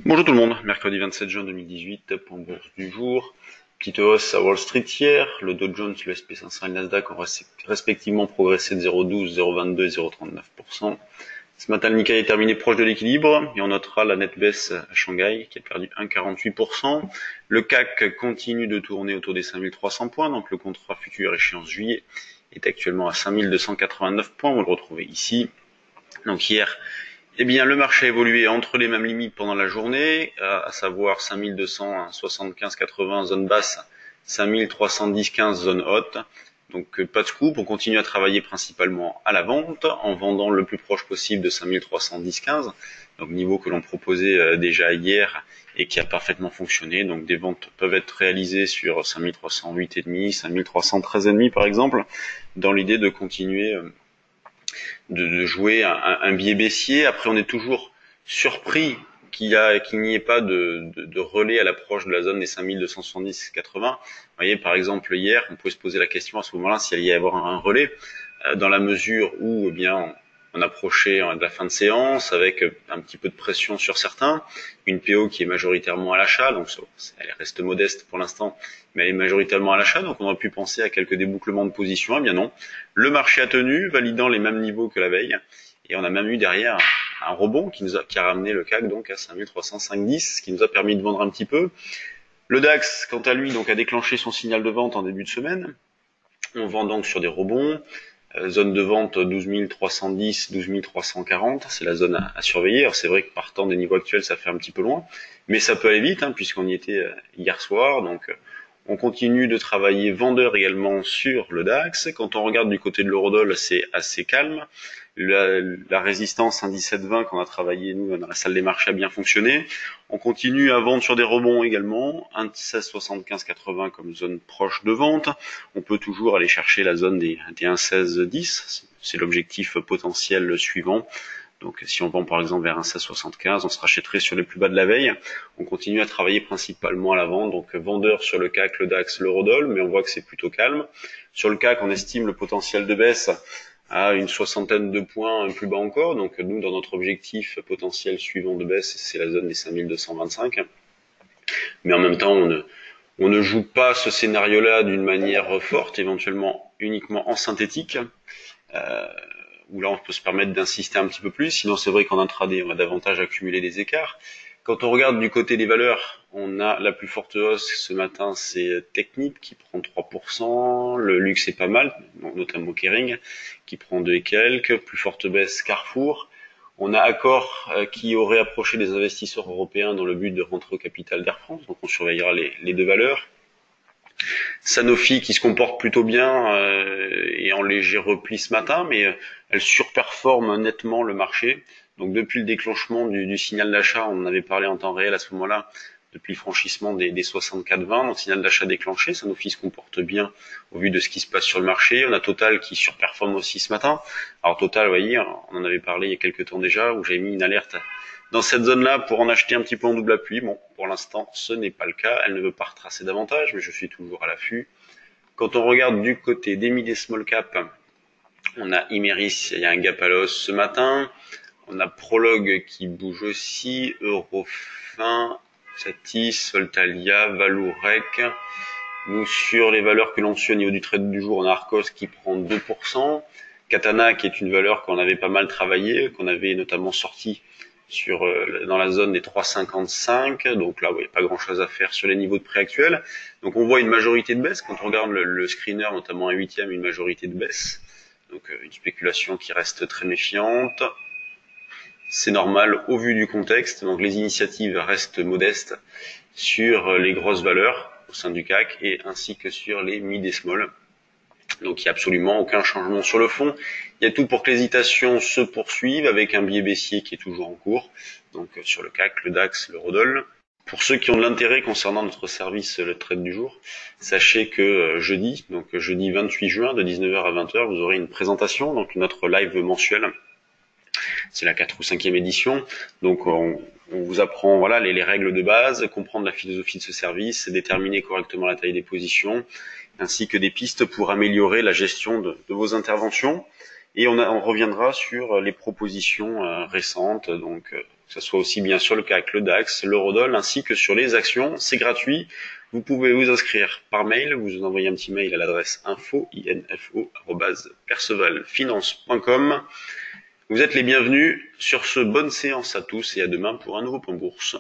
Bonjour tout le monde, mercredi 27 juin 2018, point bourse du jour. Petite hausse à Wall Street hier, le Dow Jones, le SP500 et le Nasdaq ont respectivement progressé de 0,12, 0,22 et 0,39%. Ce matin, le Nikkei est terminé proche de l'équilibre et on notera la nette baisse à Shanghai qui a perdu 1,48%. Le CAC continue de tourner autour des 5300 points, donc le contrat futur échéance juillet est actuellement à 5289 points, vous le retrouvez ici. Donc hier, le marché a évolué entre les mêmes limites pendant la journée, à savoir 5275,80 zone basse, 5310,15 zone haute. Donc pas de scoop, on continue à travailler principalement à la vente, en vendant le plus proche possible de 5310,15, donc niveau que l'on proposait déjà hier et qui a parfaitement fonctionné. Donc des ventes peuvent être réalisées sur 5308,5, 5313,5 par exemple, dans l'idée de continuer de jouer un biais baissier. Après, on est toujours surpris qu'il n'y ait pas de relais à l'approche de la zone des 5270-80. Vous voyez, par exemple, hier, on pouvait se poser la question à ce moment-là s'il allait y avoir un relais, dans la mesure où, on approchait de la fin de séance avec un petit peu de pression sur certains, une PO qui est majoritairement à l'achat, donc elle reste modeste pour l'instant, mais elle est majoritairement à l'achat, donc on aurait pu penser à quelques débouclements de position. Eh bien non, le marché a tenu, validant les mêmes niveaux que la veille, et on a même eu derrière un rebond qui a ramené le CAC donc à 5305,10, ce qui nous a permis de vendre un petit peu. Le DAX, quant à lui, donc a déclenché son signal de vente en début de semaine. On vend donc sur des rebonds. Zone de vente 12 310, 12 340, c'est la zone à surveiller. Alors c'est vrai que partant des niveaux actuels, ça fait un petit peu loin, mais ça peut aller vite, puisqu'on y était hier soir. Donc on continue de travailler vendeur également sur le DAX. Quand on regarde du côté de l'eurodoll, c'est assez calme. La résistance 1,1720 qu'on a travaillé nous dans la salle des marchés a bien fonctionné. On continue à vendre sur des rebonds également, 1,1675,80 comme zone proche de vente. On peut toujours aller chercher la zone des 1,1610, c'est l'objectif potentiel suivant. Donc si on vend par exemple vers 1,1675, on se rachèterait sur les plus bas de la veille. On continue à travailler principalement à la vente, donc vendeur sur le CAC, le DAX, l'eurodoll, mais on voit que c'est plutôt calme. Sur le CAC, on estime le potentiel de baisse à une soixantaine de points plus bas encore. Donc nous, dans notre objectif potentiel suivant de baisse, c'est la zone des 5225. Mais en même temps, on ne joue pas ce scénario-là d'une manière forte, éventuellement uniquement en synthétique, où là on peut se permettre d'insister un petit peu plus. Sinon, c'est vrai qu'en intraday, on va davantage accumuler des écarts. Quand on regarde du côté des valeurs, on a la plus forte hausse ce matin, c'est Technip qui prend 3%, le luxe est pas mal, notamment Kering qui prend 2 et quelques, plus forte baisse Carrefour. On a Accor qui aurait approché des investisseurs européens dans le but de rentrer au capital d'Air France, donc on surveillera les deux valeurs. Sanofi qui se comporte plutôt bien et en léger repli ce matin, mais elle surperforme nettement le marché. Donc depuis le déclenchement du signal d'achat, on en avait parlé en temps réel à ce moment-là, depuis le franchissement des 64,20, donc signal d'achat déclenché, Sanofi se comporte bien au vu de ce qui se passe sur le marché. On a Total qui surperforme aussi ce matin. Alors Total, vous voyez, on en avait parlé il y a quelques temps déjà, où j'avais mis une alerte dans cette zone-là pour en acheter un petit peu en double appui. Bon, pour l'instant, ce n'est pas le cas. Elle ne veut pas retracer davantage, mais je suis toujours à l'affût. Quand on regarde du côté des mid et small cap, on a Imeris, il y a un gap à l'os ce matin. On a Prologue qui bouge aussi, Eurofin, Satis, Voltalia, Valourec. Nous, sur les valeurs que l'on suit au niveau du trade du jour, on a Arcos qui prend 2%. Katana qui est une valeur qu'on avait pas mal travaillé, qu'on avait notamment sorti dans la zone des 3,55, donc là, il n'y a pas grand-chose à faire sur les niveaux de prix actuels. Donc on voit une majorité de baisse, quand on regarde le screener, notamment un 8e, une majorité de baisse. Donc une spéculation qui reste très méfiante. C'est normal au vu du contexte, donc les initiatives restent modestes sur les grosses valeurs au sein du CAC et ainsi que sur les mid et small. Donc il n'y a absolument aucun changement sur le fond. Il y a tout pour que l'hésitation se poursuive avec un biais baissier qui est toujours en cours. Donc sur le CAC, le DAX, l'eurodoll. Pour ceux qui ont de l'intérêt concernant notre service, le trade du jour, sachez que jeudi, donc jeudi 28 juin de 19h à 20h, vous aurez une présentation, donc notre live mensuel. C'est la 4 ou 5e édition. Donc on vous apprend voilà les règles de base, comprendre la philosophie de ce service, déterminer correctement la taille des positions, ainsi que des pistes pour améliorer la gestion de vos interventions. Et on reviendra sur les propositions récentes, donc que ce soit aussi bien sur le CAC, le DAX, l'Eurodoll, ainsi que sur les actions. C'est gratuit. Vous pouvez vous inscrire par mail. Vous envoyez un petit mail à l'adresse info@percevalfinance.com. Vous êtes les bienvenus. Sur ce, bonne séance à tous et à demain pour un nouveau point bourse.